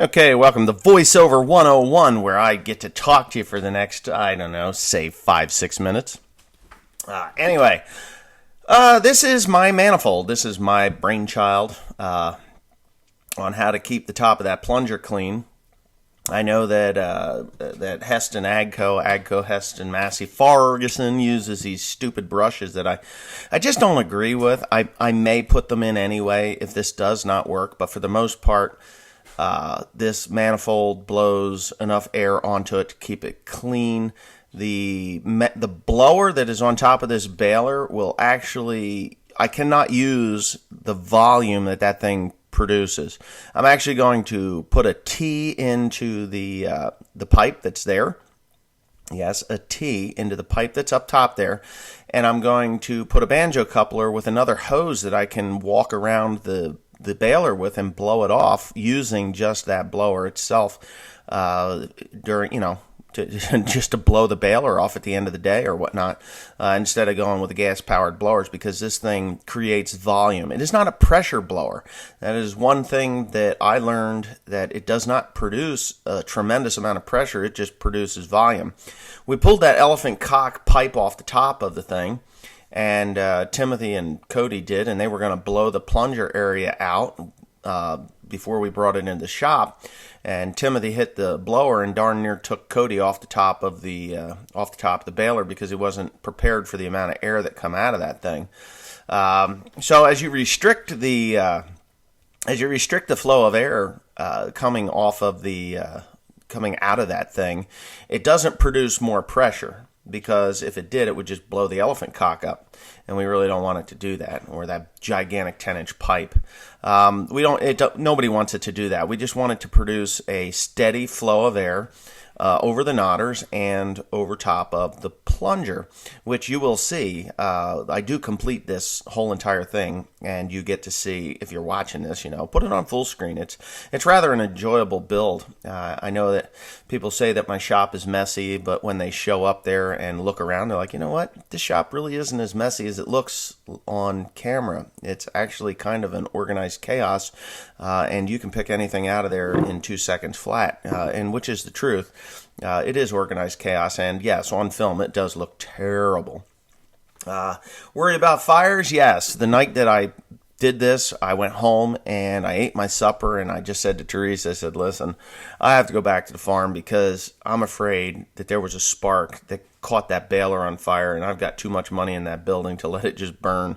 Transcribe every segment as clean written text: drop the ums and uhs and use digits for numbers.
Okay, welcome to VoiceOver 101, where I get to talk to you for the next, I don't know, say 5-6 minutes. Anyway, this is my manifold. This is my brainchild on how to keep the top of that plunger clean. I know that Heston Agco Heston Massey Ferguson uses these stupid brushes that I just don't agree with. I may put them in anyway if this does not work, but for the most part, this manifold blows enough air onto it to keep it clean. The blower that is on top of this baler will actually, I cannot use the volume that thing produces. I'm actually going to put a T into the pipe that's there. Yes, a T into the pipe that's up top there. And I'm going to put a banjo coupler with another hose that I can walk around the baler with and blow it off using just that blower itself just to blow the baler off at the end of the day or whatnot, instead of going with the gas-powered blowers, because this thing creates volume. It is not a pressure blower. That is one thing that I learned, that it does not produce a tremendous amount of pressure. It just produces volume. We pulled that elephant cock pipe off the top of the thing, and Timothy and Cody did, and they were going to blow the plunger area out before we brought it into the shop. And Timothy hit the blower and darn near took Cody off the top of the baler, because he wasn't prepared for the amount of air that come out of that thing. So as you restrict the flow of air coming out of that thing, it doesn't produce more pressure, because if it did, it would just blow the elephant cock up, and we really don't want it to do that, or that gigantic 10-inch pipe. Nobody wants it to do that. We just want it to produce a steady flow of air over the knotters and over top of the plunger, which you will see. I do complete this whole entire thing, and you get to see, if you're watching this, put it on full screen. It's rather an enjoyable build. I know that people say that my shop is messy, but when they show up there and look around, they're like, you know what? This shop really isn't as messy as it looks on camera. It's actually kind of an organized chaos, and you can pick anything out of there in 2 seconds flat, and which is the truth. It is organized chaos, and yes, on film it does look terrible. Worried about fires? Yes. The night that I did this, I went home and I ate my supper, and I just said to Teresa, I said, listen, I have to go back to the farm, because I'm afraid that there was a spark that caught that baler on fire, and I've got too much money in that building to let it just burn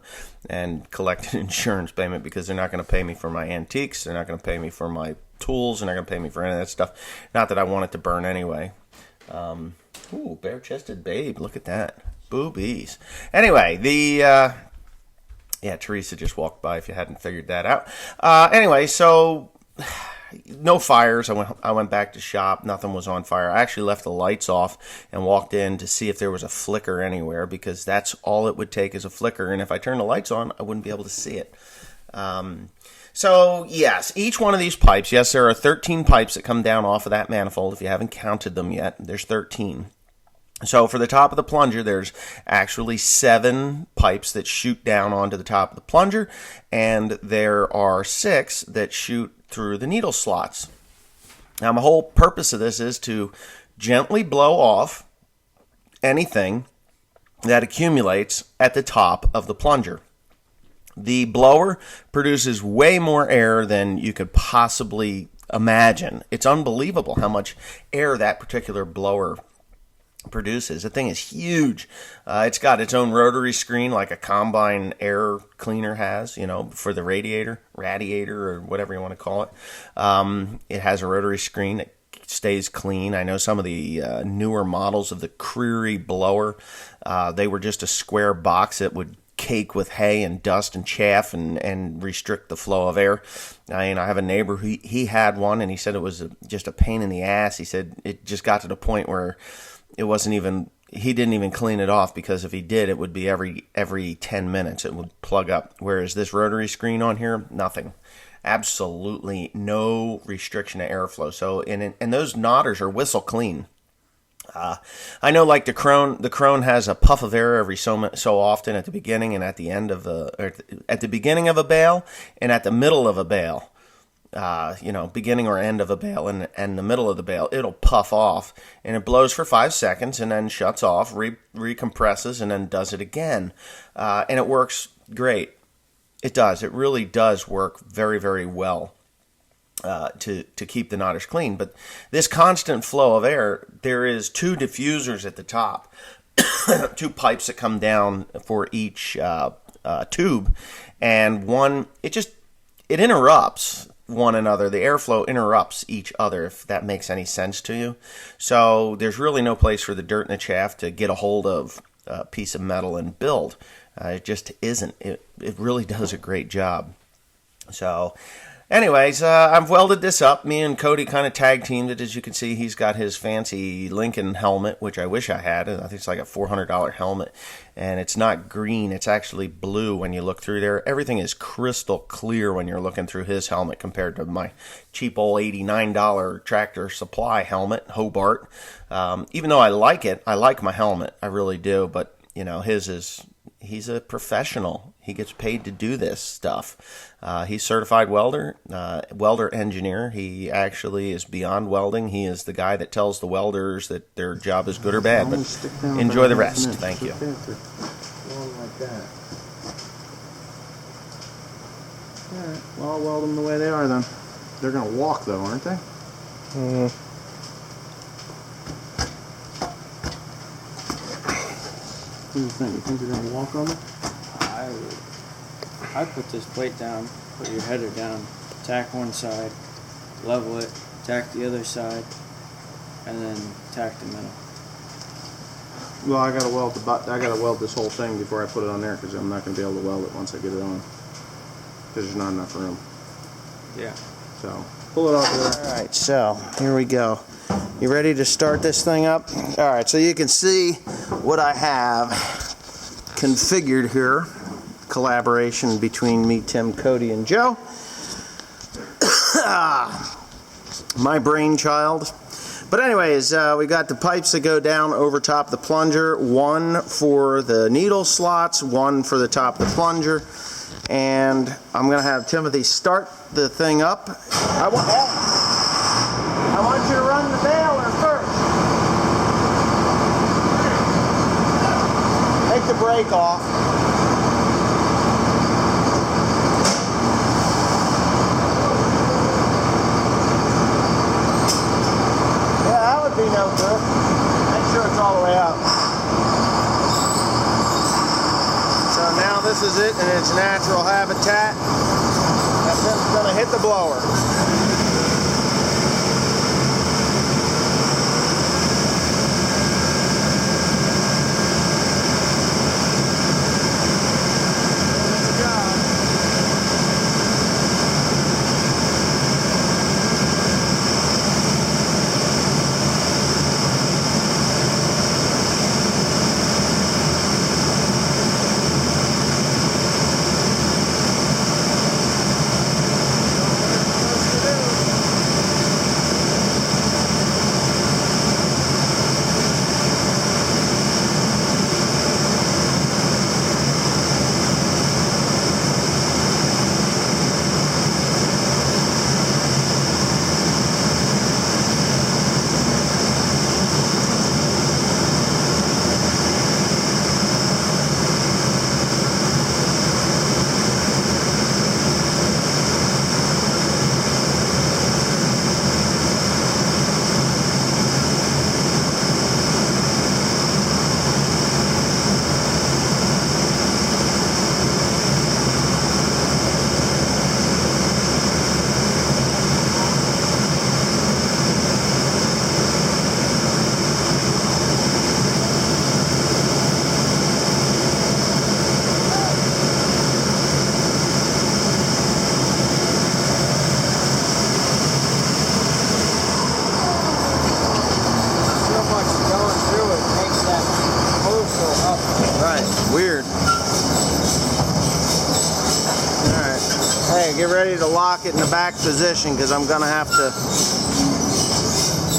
and collect an insurance payment, because they're not going to pay me for my antiques, they're not going to pay me for my tools, they're not going to pay me for any of that stuff. Not that I want it to burn anyway. Ooh, bare-chested babe, look at that. Boobies. Anyway, Teresa just walked by, if you hadn't figured that out. Anyway, so no fires. I went back to shop. Nothing was on fire. I actually left the lights off and walked in to see if there was a flicker anywhere, because that's all it would take, is a flicker. And if I turned the lights on, I wouldn't be able to see it. So, yes, each one of these pipes, yes, there are 13 pipes that come down off of that manifold. If you haven't counted them yet, there's 13. So for the top of the plunger, there's actually 7 pipes that shoot down onto the top of the plunger, and there are 6 that shoot through the needle slots. Now, the whole purpose of this is to gently blow off anything that accumulates at the top of the plunger. The blower produces way more air than you could possibly imagine. It's unbelievable how much air that particular blower produces. The thing is huge. It's got its own rotary screen, like a combine air cleaner has, for the radiator, or whatever you want to call it. It has a rotary screen that stays clean. I know some of the newer models of the Creary blower, they were just a square box that would cake with hay and dust and chaff and restrict the flow of air. I have a neighbor who he had one, and he said it was just a pain in the ass. He said it just got to the point where it wasn't even, he didn't even clean it off, because if he did, it would be every 10 minutes it would plug up. Whereas this rotary screen on here, nothing. Absolutely no restriction of airflow. So, and those knotters are whistle clean. I know, like the Krone has a puff of air every so often at the beginning and at the end of at the beginning of a bale and at the middle of a bale. beginning or end of a bale and the middle of the bale, it'll puff off, and it blows for 5 seconds and then shuts off, recompresses, and then does it again. And it works great. It does. It really does work very, very well to keep the nottage clean. But this constant flow of air, there is 2 diffusers at the top, 2 pipes that come down for each tube, and one, it interrupts one another. The airflow interrupts each other, if that makes any sense to you. So there's really no place for the dirt in the chaff to get a hold of a piece of metal and build. It just isn't. It really does a great job. So anyways, I've welded this up. Me and Cody kind of tag teamed it. As you can see, he's got his fancy Lincoln helmet, which I wish I had. I think it's like a $400 helmet. And it's not green. It's actually blue when you look through there. Everything is crystal clear when you're looking through his helmet compared to my cheap old $89 Tractor Supply helmet, Hobart. Even though I like it, I like my helmet. I really do. But, his is... He's a professional. He gets paid to do this stuff. He's certified welder engineer. He actually is beyond welding. He is the guy that tells the welders that their job is good or bad. But enjoy the rest. Thank you. Like that. All right. Well, I'll weld them the way they are then. They're going to walk though, aren't they? What do you think? You think they're going to walk on them? I put this plate down, put your header down, tack one side, level it, tack the other side, and then tack the middle. Well, I gotta weld this whole thing before I put it on there because I'm not going to be able to weld it once I get it on. Because there's not enough room. Yeah. So pull it off there. All right, so here we go. You ready to start this thing up? All right, so you can see what I have configured here. Collaboration between me, Tim, Cody, and Joe. My brainchild. But anyways, we got the pipes that go down over top the plunger. One for the needle slots, one for the top of the plunger. And I'm going to have Timothy start the thing up. I want you to run the baler first. Take the brake off. Yeah, that would be no good. Make sure it's all the way up. So now this is it in its natural habitat. And then it's going to hit the blower. Weird. Alright. Hey, get ready to lock it in the back position because I'm going to have to...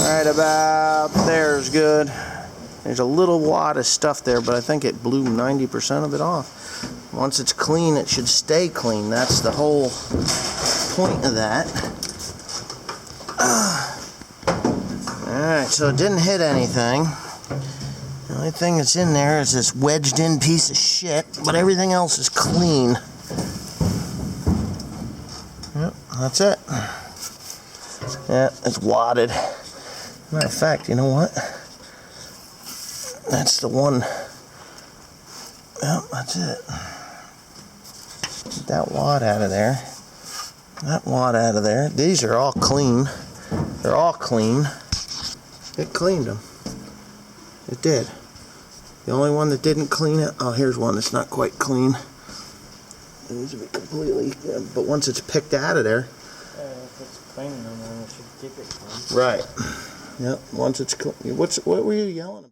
Alright, about there's good. There's a little wad of stuff there, but I think it blew 90% of it off. Once it's clean, it should stay clean. That's the whole point of that. Alright, so it didn't hit anything. The only thing that's in there is this wedged in piece of shit, but everything else is clean. Yep, that's it. Yeah, it's wadded. Matter of fact, you know what? That's the one. Yep, that's it. Get that wad out of there. That wad out of there. These are all clean. They're all clean. It cleaned them. It did. The only one that didn't clean it, oh, here's one that's not quite clean. It needs to be completely, but once it's picked out of there. If it's cleaning them, then it should keep it clean. Right. Yep, once it's clean. What were you yelling about?